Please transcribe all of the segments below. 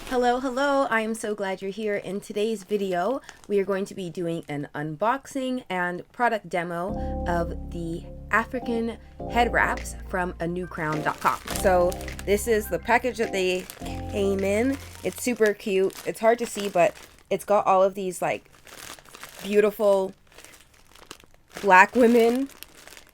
Hello, I am so glad you're here. In today's video, we are going to be doing an unboxing and product demo of the African head wraps from Anewcrown.com. So this is the package that they came in. It's super cute. It's hard to see, but it's got all of these like beautiful black women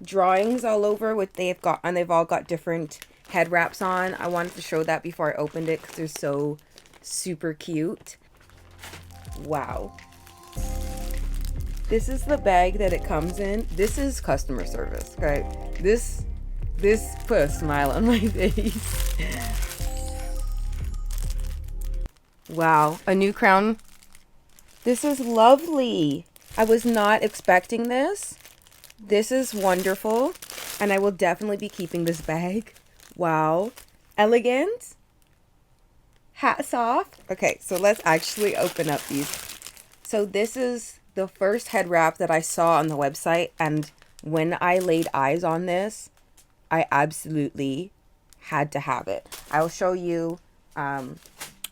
drawings all over what they've got, and they've all got different head wraps on. I wanted to show that before I opened it because they're so super cute. Wow. This is the bag that it comes in. This is customer service, right? This put a smile on my face. Wow, Anewcrown. This is lovely. I was not expecting this. This is wonderful, and I will definitely be keeping this bag. Wow, elegant. Hats off. Okay, so let's actually open up these. So this is the first head wrap that I saw on the website, and when I laid eyes on this, I absolutely had to have it. I'll show you on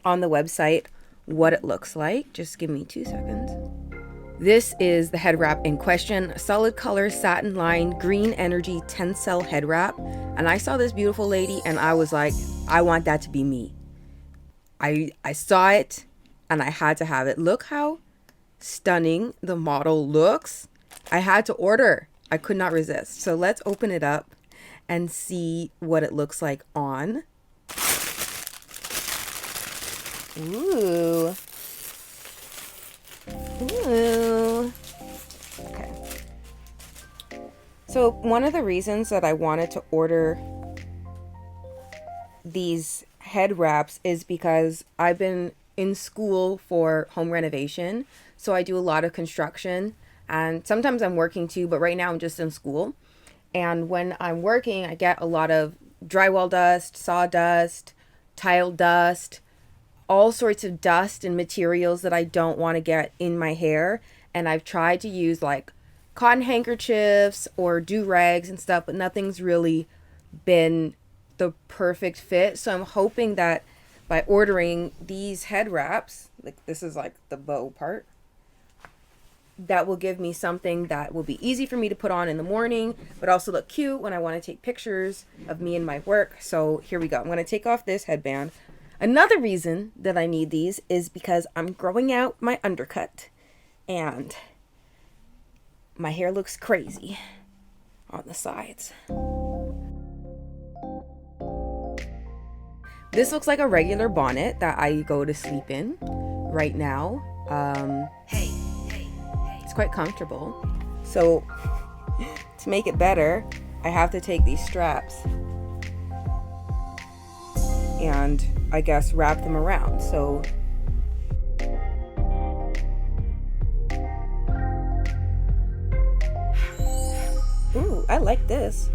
the website what it looks like. Just give me 2 seconds. This is the head wrap in question, solid color, satin-lined, green energy, tencel head wrap. And I saw this beautiful lady and I was like, I want that to be me. I saw it and I had to have it. Look how stunning the model looks. I had to order. I could not resist. So let's open it up and see what it looks like on. Ooh. Ooh. Okay. So one of the reasons that I wanted to order these head wraps is because I've been in school for home renovation. So I do a lot of construction, and sometimes I'm working too, but right now I'm just in school. And when I'm working, I get a lot of drywall dust, sawdust, tile dust, all sorts of dust and materials that I don't want to get in my hair. And I've tried to use like cotton handkerchiefs or do-rags and stuff, but nothing's really been the perfect fit. So I'm hoping that by ordering these head wraps, like this is like the bow part, that will give me something that will be easy for me to put on in the morning, but also look cute when I want to take pictures of me and my work. So here we go. I'm going to take off this headband. Another reason that I need these is because I'm growing out my undercut and my hair looks crazy on the sides. This looks like a regular bonnet that I go to sleep in right now. It's quite comfortable. So to make it better, I have to take these straps and I guess wrap them around. So ooh, I like this.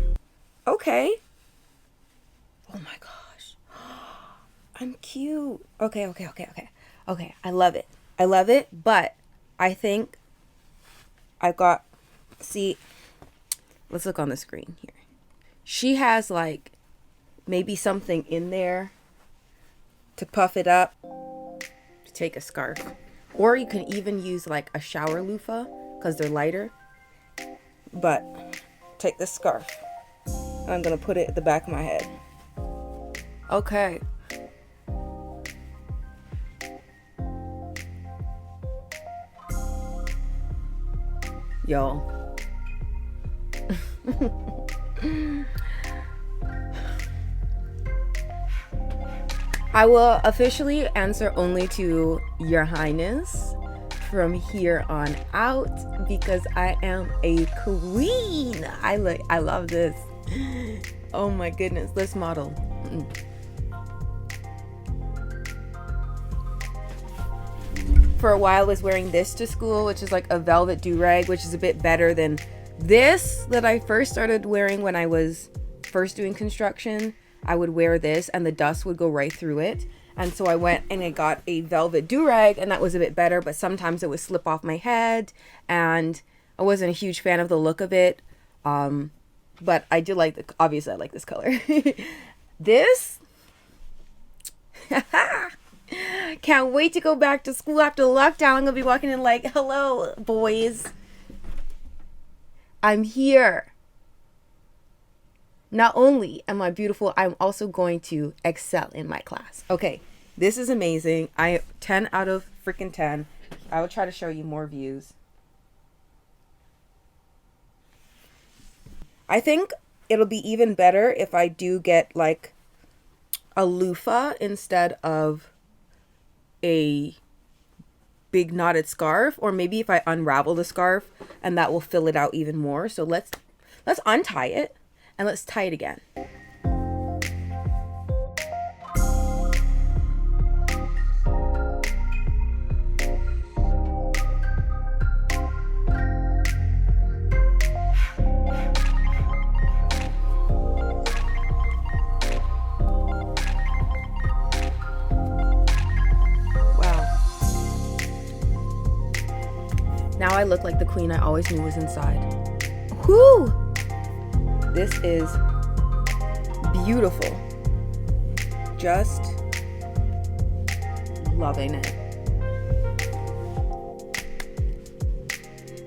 Okay. Oh my gosh. I'm cute. Okay. I love it, but I think I've got, see, let's look on the screen here. She has like maybe something in there to puff it up, to take a scarf. Or you can even use like a shower loofah because they're lighter. But take this scarf. I'm going to put it at the back of my head. Okay. Y'all. I will officially answer only to Your Highness from here on out because I am a queen. I love this. Oh my goodness, this model. For a while I was wearing this to school, which is like a velvet do-rag, which is a bit better than this that I first started wearing when I was first doing construction. I would wear this and the dust would go right through it. And so I went and I got a velvet do-rag, and that was a bit better, but sometimes it would slip off my head and I wasn't a huge fan of the look of it. But I do like obviously I like this color. This Can't wait to go back to school after lockdown. I'm gonna be walking in like, hello, boys. I'm here. Not only am I beautiful, I'm also going to excel in my class. Okay, this is amazing. 10 out of freaking 10. I will try to show you more views. I think it'll be even better if I do get like a loofah instead of a big knotted scarf, or maybe if I unravel the scarf, and that will fill it out even more. So let's untie it and let's tie it again. Now I look like the queen I always knew was inside. Whoo! This is beautiful. Just loving it.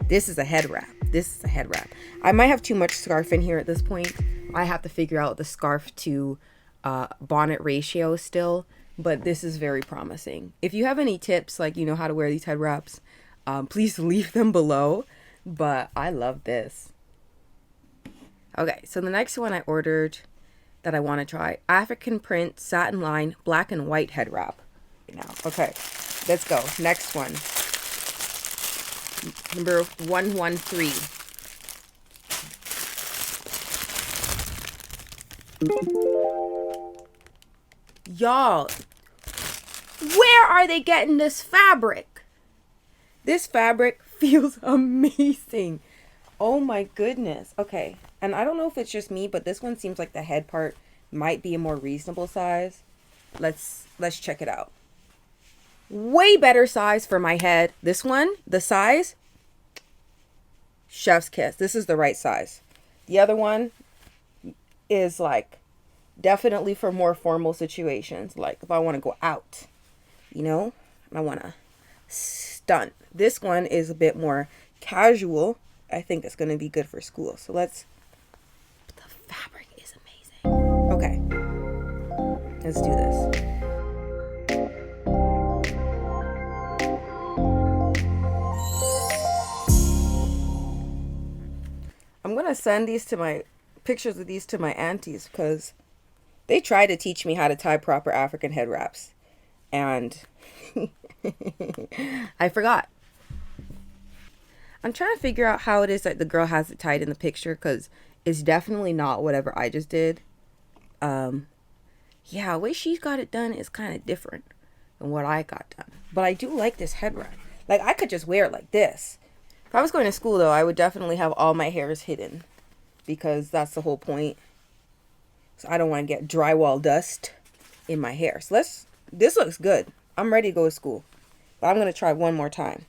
This is a head wrap. This is a head wrap. I might have too much scarf in here at this point. I have to figure out the scarf to bonnet ratio still, but this is very promising. If you have any tips, like you know how to wear these head wraps, please leave them below, but I love this. Okay, so the next one I ordered that I want to try, African print satin line black and white head wrap. Now, okay, let's go. Next one, number 113. Y'all, where are they getting this fabric? This fabric feels amazing. Oh my goodness. Okay. And I don't know if it's just me, but this one seems like the head part might be a more reasonable size. Let's check it out. Way better size for my head. This one, the size, chef's kiss. This is the right size. The other one is like definitely for more formal situations. Like if I want to go out, you know, and I want to stunt. This one is a bit more casual. I think it's going to be good for school. So the fabric is amazing. Okay, let's do this. I'm going to send pictures of these to my aunties because they try to teach me how to tie proper African head wraps. And I forgot. I'm trying to figure out how it is that the girl has it tied in the picture, because it's definitely not whatever I just did. Yeah, the way she got it done is kind of different than what I got done. But I do like this head wrap. Like, I could just wear it like this. If I was going to school, though, I would definitely have all my hairs hidden, because that's the whole point. So I don't want to get drywall dust in my hair. So this looks good. I'm ready to go to school. But I'm going to try one more time.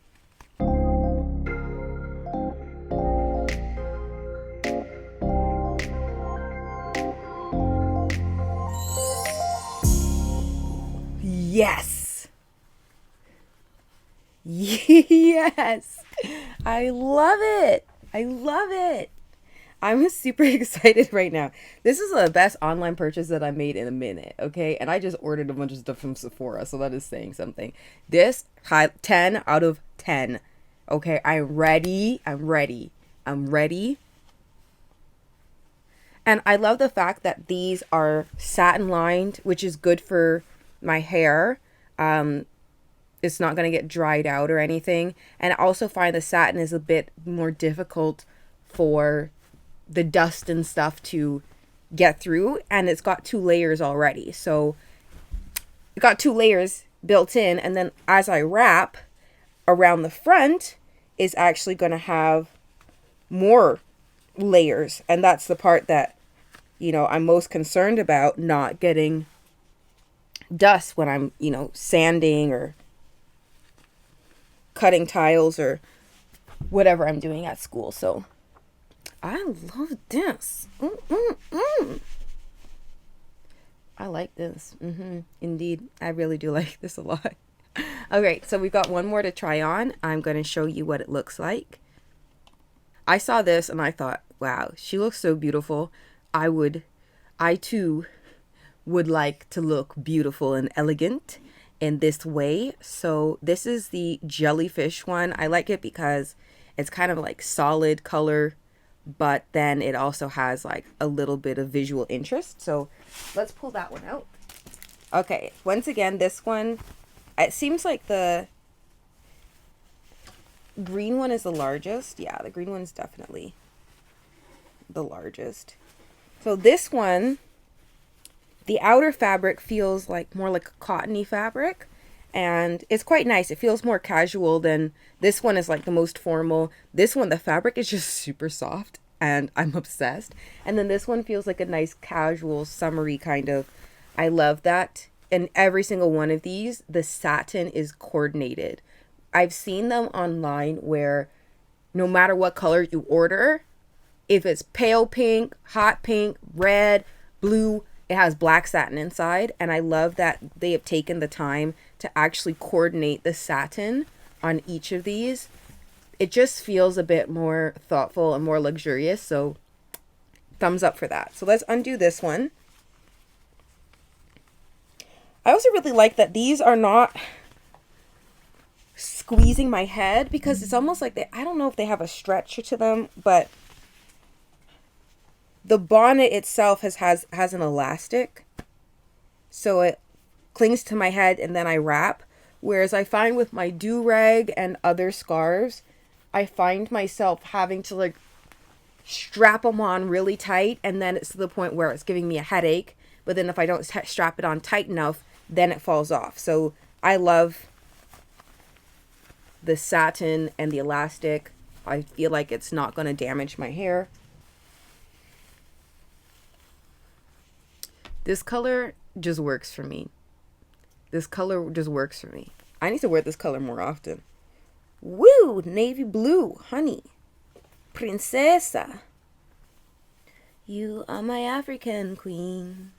Yes. Yes. I love it. I love it. I'm super excited right now. This is the best online purchase that I made in a minute, okay? And I just ordered a bunch of stuff from Sephora, so that is saying something. This, 10 out of 10. Okay, I'm ready. And I love the fact that these are satin lined, which is good for my hair. It's not going to get dried out or anything. And I also find the satin is a bit more difficult for the dust and stuff to get through, and it's got 2 layers already. So it got 2 layers built in, and then as I wrap around the front is actually going to have more layers, and that's the part that, you know, I'm most concerned about, not getting dust when I'm, you know, sanding or cutting tiles or whatever I'm doing at school. So I love this. I like this. Indeed, I really do like this a lot. Okay, so we've got one more to try on. I'm going to show you what it looks like. I saw this and I thought, wow, she looks so beautiful. I too would like to look beautiful and elegant in this way. So this is the jellyfish one. I like it because it's kind of like solid color, but then it also has like a little bit of visual interest. So let's pull that one out. Okay, once again, this one, it seems like the green one is the largest. Yeah, the green one is definitely the largest. So this one, the outer fabric feels like more like a cottony fabric, and it's quite nice. It feels more casual than this one is like the most formal. This one, the fabric is just super soft and I'm obsessed. And then this one feels like a nice casual summery kind of. I love that. And every single one of these, the satin is coordinated. I've seen them online where no matter what color you order, if it's pale pink, hot pink, red, blue, it has black satin inside. And I love that they have taken the time to actually coordinate the satin on each of these. It just feels a bit more thoughtful and more luxurious. So thumbs up for that. So let's undo this one. I also really like that these are not squeezing my head, because it's almost like I don't know if they have a stretch to them, but the bonnet itself has an elastic, so it clings to my head and then I wrap. Whereas I find with my do-rag and other scarves, I find myself having to like strap them on really tight, and then it's to the point where it's giving me a headache. But then if I don't strap it on tight enough, then it falls off. So I love the satin and the elastic. I feel like it's not going to damage my hair. This color just works for me. This color just works for me. I need to wear this color more often. Woo! Navy blue, honey. Princesa. You are my African queen.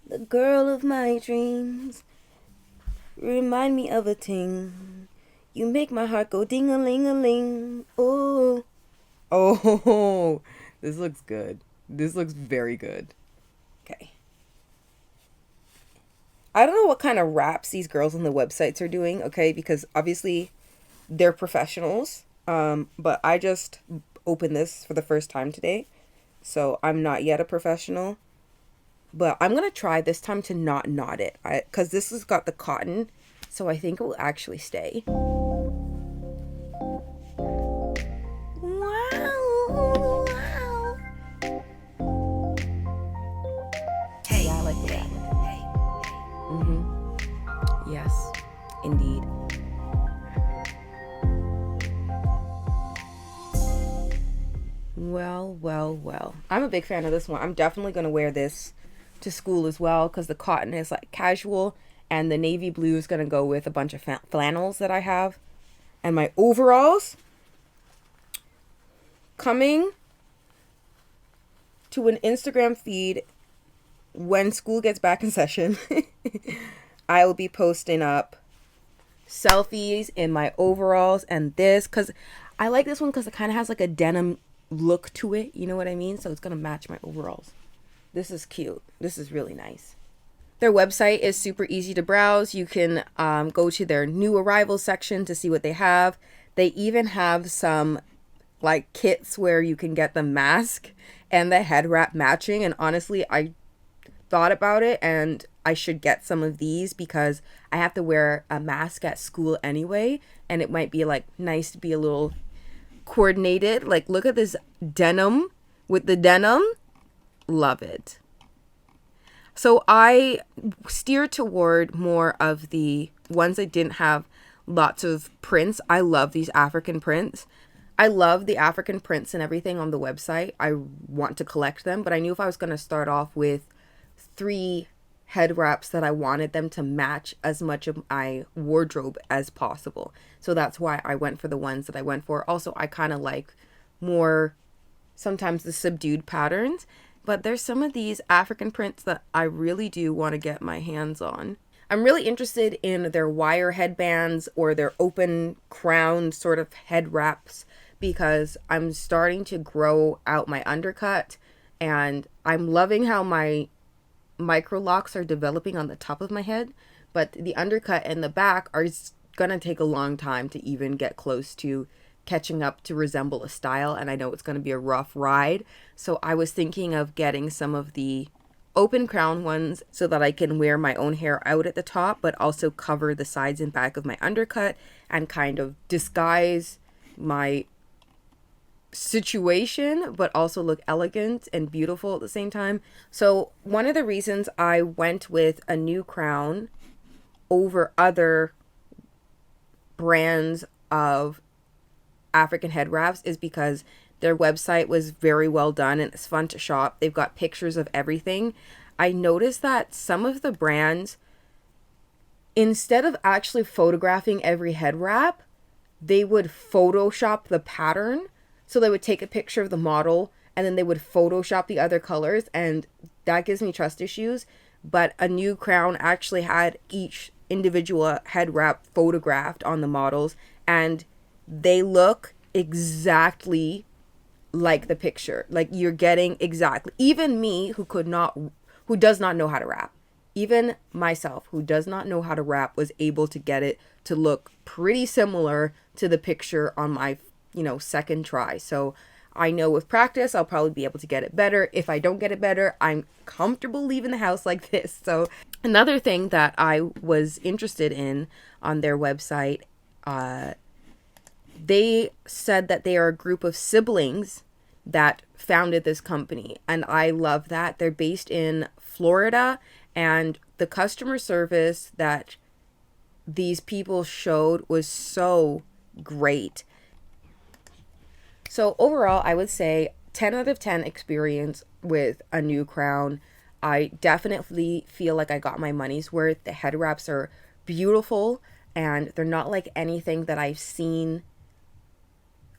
The girl of my dreams. Remind me of a ting. You make my heart go ding-a-ling-a-ling. Oh. Oh, this looks good. This looks very good. Okay. I don't know what kind of wraps these girls on the websites are doing, okay? Because obviously they're professionals. But I just opened this for the first time today. So I'm not yet a professional. But I'm going to try this time to not knot it. Because this has got the cotton. So I think it will actually stay. Yes, indeed. Well. I'm a big fan of this one. I'm definitely going to wear this to school as well, because the cotton is like casual, and the navy blue is going to go with a bunch of flannels that I have. And my overalls, coming to an Instagram feed when school gets back in session. I will be posting up selfies in my overalls and this, because I like this one because it kind of has like a denim look to it. You know what I mean? So it's going to match my overalls. This is cute. This is really nice. Their website is super easy to browse. You can go to their new arrivals section to see what they have. They even have some like kits where you can get the mask and the head wrap matching. And honestly, I thought about it and I should get some of these because I have to wear a mask at school anyway, and it might be like nice to be a little coordinated. Like, look at this denim with the denim. Love it. So I steered toward more of the ones that didn't have lots of prints. I love these African prints. I love the African prints and everything on the website. I want to collect them, but I knew if I was going to start off with 3 head wraps that I wanted them to match as much of my wardrobe as possible. So that's why I went for the ones that I went for. Also, I kind of like more sometimes the subdued patterns, but there's some of these African prints that I really do want to get my hands on. I'm really interested in their wire headbands or their open crown sort of head wraps because I'm starting to grow out my undercut, and I'm loving how my microlocs are developing on the top of my head, but the undercut and the back are gonna take a long time to even get close to catching up to resemble a style, and I know it's gonna be a rough ride. So I was thinking of getting some of the open crown ones so that I can wear my own hair out at the top, but also cover the sides and back of my undercut and kind of disguise my situation, but also look elegant and beautiful at the same time. So one of the reasons I went with Anewcrown over other brands of African head wraps is because their website was very well done and it's fun to shop. They've got pictures of everything. I noticed that some of the brands, instead of actually photographing every head wrap, they would Photoshop the pattern. So they would take a picture of the model and then they would Photoshop the other colors, and that gives me trust issues. But Anewcrown actually had each individual head wrap photographed on the models, and they look exactly like the picture. Like you're getting exactly, even me who does not know how to wrap, even myself who does not know how to wrap was able to get it to look pretty similar to the picture on my second try. So I know with practice I'll probably be able to get it better. If I don't get it better, I'm comfortable leaving the house like this. So another thing that I was interested in on their website, they said that they are a group of siblings that founded this company, and I love that. They're based in Florida, and the customer service that these people showed was so great. So overall, I would say 10 out of 10 experience with Anewcrown. I definitely feel like I got my money's worth. The head wraps are beautiful, and they're not like anything that I've seen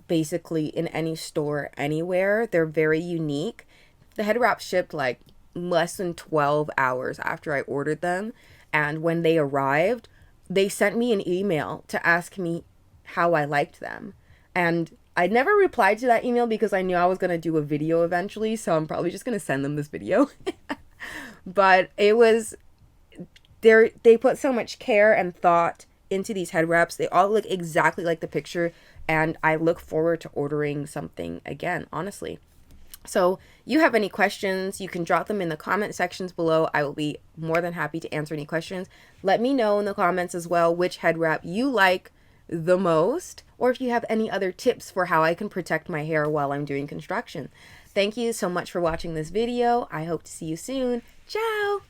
basically in any store anywhere. They're very unique. The head wraps shipped like less than 12 hours after I ordered them, and when they arrived, they sent me an email to ask me how I liked them. And I never replied to that email because I knew I was going to do a video eventually, so I'm probably just going to send them this video. But it was, they put so much care and thought into these head wraps. They all look exactly like the picture, and I look forward to ordering something again, honestly. So you have any questions, you can drop them in the comment sections below. I will be more than happy to answer any questions. Let me know in the comments as well which head wrap you like the most, or if you have any other tips for how I can protect my hair while I'm doing construction. Thank you so much for watching this video. I hope to see you soon. Ciao!